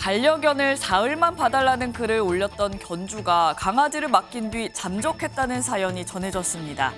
반려견을 사흘만 봐달라는 글을 올렸던 견주가 강아지를 맡긴 뒤 잠적했다는 사연이 전해졌습니다.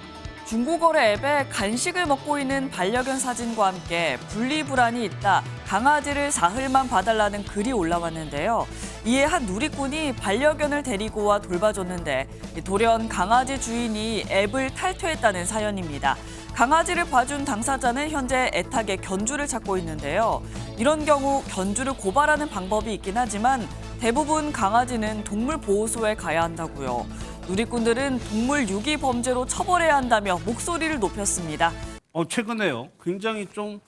중고거래 앱에 간식을 먹고 있는 반려견 사진과 함께 분리불안이 있다, 강아지를 사흘만 봐달라는 글이 올라왔는데요. 이에 한 누리꾼이 반려견을 데리고 와 돌봐줬는데 돌연 강아지 주인이 앱을 탈퇴했다는 사연입니다. 강아지를 봐준 당사자는 현재 애타게 견주를 찾고 있는데요. 이런 경우 견주를 고발하는 방법이 있긴 하지만 대부분 강아지는 동물보호소에 가야 한다고요. 누리꾼들은 동물 유기 범죄로 처벌해야 한다며 목소리를 높였습니다. 최근에요. 굉장히 좀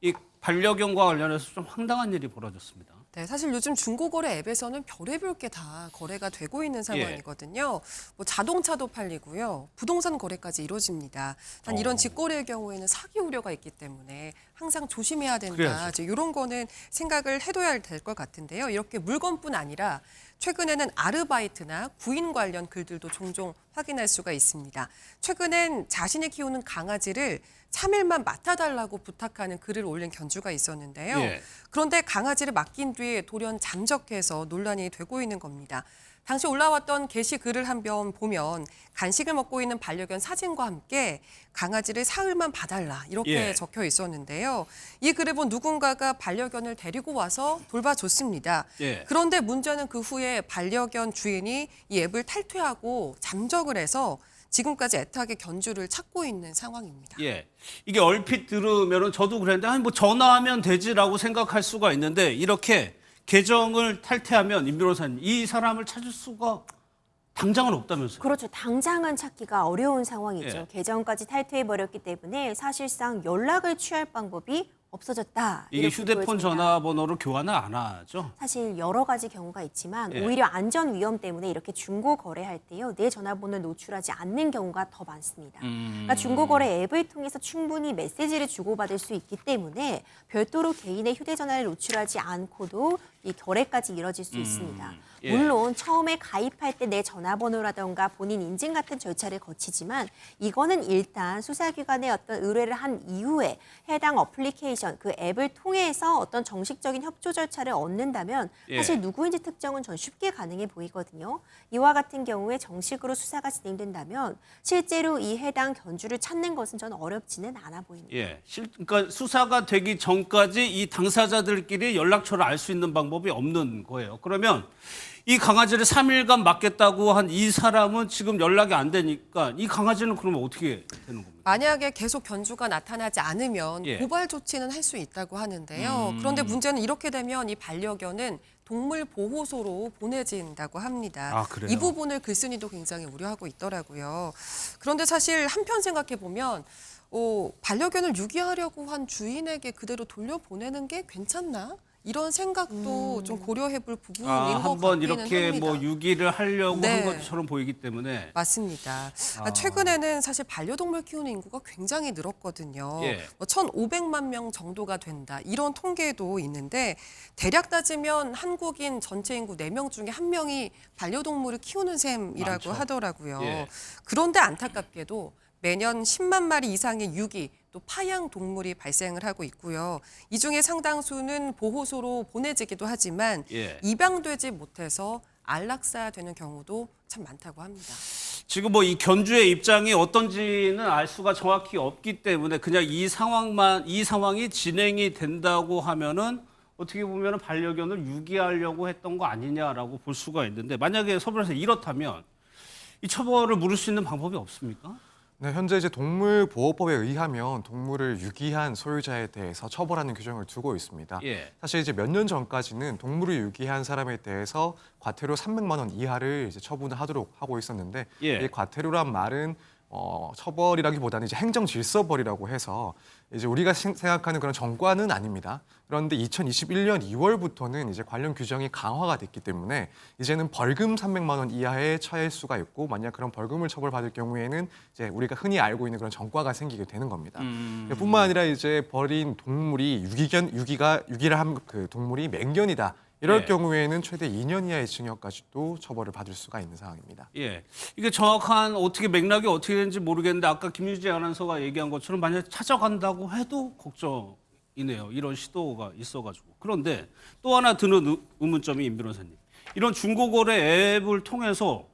이 반려견과 관련해서 좀 황당한 일이 벌어졌습니다. 네, 사실 요즘 중고거래 앱에서는 별의별 게 다 거래가 되고 있는 상황이거든요. 뭐 자동차도 팔리고요. 부동산 거래까지 이루어집니다. 단 이런 직거래의 경우에는 사기 우려가 있기 때문에 항상 조심해야 된다. 이런 거는 생각을 해둬야 될 것 같은데요. 이렇게 물건뿐 아니라 최근에는 아르바이트나 구인 관련 글들도 종종 확인할 수가 있습니다. 최근엔 자신이 키우는 강아지를 3일만 맡아달라고 부탁하는 글을 올린 견주가 있었는데요. 그런데 강아지를 맡긴 뒤에 돌연 잠적해서 논란이 되고 있는 겁니다. 당시 올라왔던 게시글을 한번 보면 간식을 먹고 있는 반려견 사진과 함께 강아지를 사흘만 봐달라 이렇게 적혀 있었는데요. 이 글을 본 누군가가 반려견을 데리고 와서 돌봐줬습니다. 그런데 문제는 그 후에 반려견 주인이 이 앱을 탈퇴하고 잠적을 해서 지금까지 애타게 견주를 찾고 있는 상황입니다. 이게 얼핏 들으면 저도 그랬는데 아니 뭐 전화하면 되지라고 생각할 수가 있는데 이렇게 계정을 탈퇴하면 임 변호사님 이 사람을 찾을 수가 당장은 없다면서요? 그렇죠. 당장은 찾기가 어려운 상황이죠. 계정까지 탈퇴해버렸기 때문에 사실상 연락을 취할 방법이 없어졌다. 이게 휴대폰 보여집니다. 전화번호로 교환을 안 하죠? 사실 여러 가지 경우가 있지만 오히려 안전 위험 때문에 이렇게 중고 거래할 때요. 내 전화번호를 노출하지 않는 경우가 더 많습니다. 그러니까 중고 거래 앱을 통해서 충분히 메시지를 주고받을 수 있기 때문에 별도로 개인의 휴대전화를 노출하지 않고도 이 거래까지 이뤄질 수 있습니다. 물론 처음에 가입할 때 내 전화번호라던가 본인 인증 같은 절차를 거치지만 이거는 일단 수사기관의 어떤 의뢰를 한 이후에 해당 어플리케이션 그 앱을 통해서 어떤 정식적인 협조 절차를 얻는다면 사실 누구인지 특정은 전 쉽게 가능해 보이거든요. 이와 같은 경우에 정식으로 수사가 진행된다면 실제로 이 해당 견주를 찾는 것은 저는 어렵지는 않아 보입니다. 그러니까 수사가 되기 전까지 이 당사자들끼리 연락처를 알 수 있는 방법이 없는 거예요. 그러면 이 강아지를 3일간 맡겠다고 한 이 사람은 지금 연락이 안 되니까 이 강아지는 그러면 어떻게 되는 겁니까? 만약에 계속 견주가 나타나지 않으면 고발 조치는 할 수 있다고 하는데요. 그런데 문제는 이렇게 되면 이 반려견은 동물보호소로 보내진다고 합니다. 그래요? 이 부분을 글쓴이도 굉장히 우려하고 있더라고요. 그런데 사실 한편 생각해 보면 반려견을 유기하려고 한 주인에게 그대로 돌려보내는 게 괜찮나? 이런 생각도 좀 고려해볼 부분인 것 같기는 한번 이렇게 합니다. 뭐 유기를 하려고 한 것처럼 보이기 때문에 맞습니다. 최근에는 사실 반려동물 키우는 인구가 굉장히 늘었거든요. 1,500만 명 정도가 된다. 이런 통계도 있는데 대략 따지면 한국인 전체 인구 4명 중에 1명이 반려동물을 키우는 셈이라고 하더라고요. 그런데 안타깝게도 매년 10만 마리 이상의 유기, 또 파양 동물이 발생을 하고 있고요. 이 중에 상당수는 보호소로 보내지기도 하지만 입양되지 못해서 안락사되는 경우도 참 많다고 합니다. 지금 뭐 이 견주의 입장이 어떤지는 알 수가 정확히 없기 때문에 그냥 이 상황이 진행이 된다고 하면은 어떻게 보면은 반려견을 유기하려고 했던 거 아니냐라고 볼 수가 있는데 만약에 서울에서 이렇다면 이 처벌을 물을 수 있는 방법이 없습니까? 네, 현재 이제 동물보호법에 의하면 동물을 유기한 소유자에 대해서 처벌하는 규정을 두고 있습니다. 사실 이제 몇 년 전까지는 동물을 유기한 사람에 대해서 과태료 300만 원 이하를 이제 처분을 하도록 하고 있었는데 이 과태료란 말은 처벌이라기보다는 이제 행정질서벌이라고 해서 이제 우리가 생각하는 그런 정과는 아닙니다. 그런데 2021년 2월부터는 이제 관련 규정이 강화가 됐기 때문에 이제는 벌금 300만 원 이하에 처할 수가 있고 만약 그런 벌금을 처벌받을 경우에는 이제 우리가 흔히 알고 있는 그런 정과가 생기게 되는 겁니다. 뿐만 아니라 이제 버린 동물이 유기를 한 그 동물이 맹견이다. 이럴 경우에는 최대 2년 이하의 징역까지도 처벌을 받을 수가 있는 상황입니다. 이게 정확한 맥락이 어떻게 되는지 모르겠는데 아까 김유지 아나운서가 얘기한 것처럼 만약에 찾아간다고 해도 걱정이 이네요. 이런 시도가 있어가지고. 그런데 또 하나 드는 의문점이 임 변호사님. 이런 중고거래 앱을 통해서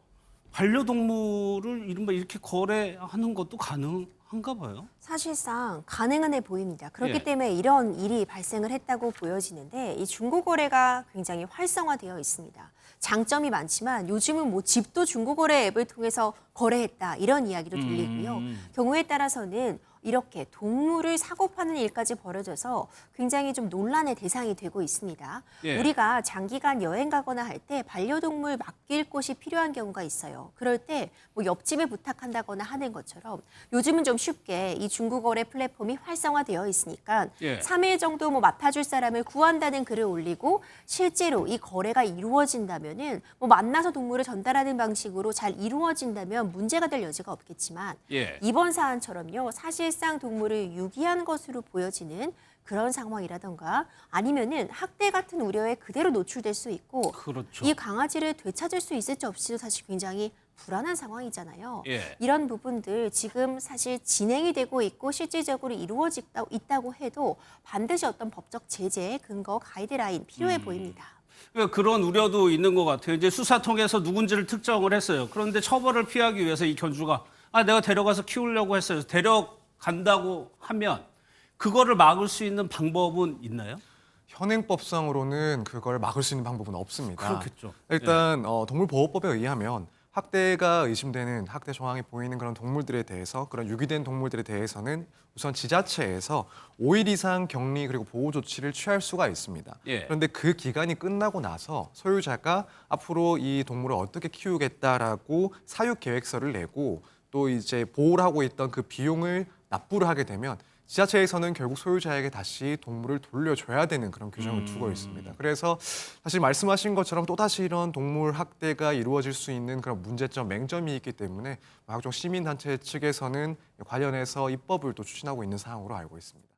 반려동물을 이른바 이렇게 거래하는 것도 가능한가 봐요. 사실상 가능은 해 보입니다. 그렇기 예. 때문에 이런 일이 발생을 했다고 보여지는데 이 중고거래가 굉장히 활성화되어 있습니다. 장점이 많지만 요즘은 뭐 집도 중고거래 앱을 통해서 거래했다 이런 이야기도 들리고요. 경우에 따라서는 이렇게 동물을 사고 파는 일까지 벌어져서 굉장히 좀 논란의 대상이 되고 있습니다. 예. 우리가 장기간 여행 가거나 할 때 반려동물 맡길 곳이 필요한 경우가 있어요. 그럴 때 뭐 옆집에 부탁한다거나 하는 것처럼 요즘은 좀 쉽게 이 중고거래 플랫폼이 활성화되어 있으니까 예. 3일 정도 뭐 맡아줄 사람을 구한다는 글을 올리고 실제로 이 거래가 이루어진다면은 뭐 만나서 동물을 전달하는 방식으로 잘 이루어진다면 문제가 될 여지가 없겠지만 예. 이번 사안처럼요 사실상 동물을 유기한 것으로 보여지는 그런 상황이라던가 아니면은 학대 같은 우려에 그대로 노출될 수 있고 그렇죠. 이 강아지를 되찾을 수 있을지 없이도 사실 굉장히 불안한 상황이잖아요. 예. 이런 부분들 지금 사실 진행이 되고 있고 실질적으로 이루어지고 있다고 해도 반드시 어떤 법적 제재, 근거, 가이드라인 필요해 보입니다. 그러니까 그런 우려도 있는 것 같아요. 이제 수사 통해서 누군지를 특정을 했어요. 그런데 처벌을 피하기 위해서 이 견주가 내가 데려가서 키우려고 했어요. 데려간다고 하면 그거를 막을 수 있는 방법은 있나요? 현행법상으로는 그걸 막을 수 있는 방법은 없습니다. 그렇겠죠. 일단 동물보호법에 의하면 학대가 의심되는 학대 정황이 보이는 그런 동물들에 대해서 그런 유기된 동물들에 대해서는 우선 지자체에서 5일 이상 격리 그리고 보호 조치를 취할 수가 있습니다. 예. 그런데 그 기간이 끝나고 나서 소유자가 앞으로 이 동물을 어떻게 키우겠다라고 사육 계획서를 내고 또 이제 보호를 하고 있던 그 비용을 납부를 하게 되면 지자체에서는 결국 소유자에게 다시 동물을 돌려줘야 되는 그런 규정을 두고 있습니다. 그래서 사실 말씀하신 것처럼 또다시 이런 동물 학대가 이루어질 수 있는 그런 문제점, 맹점이 있기 때문에 각종 시민단체 측에서는 관련해서 입법을 또 추진하고 있는 상황으로 알고 있습니다.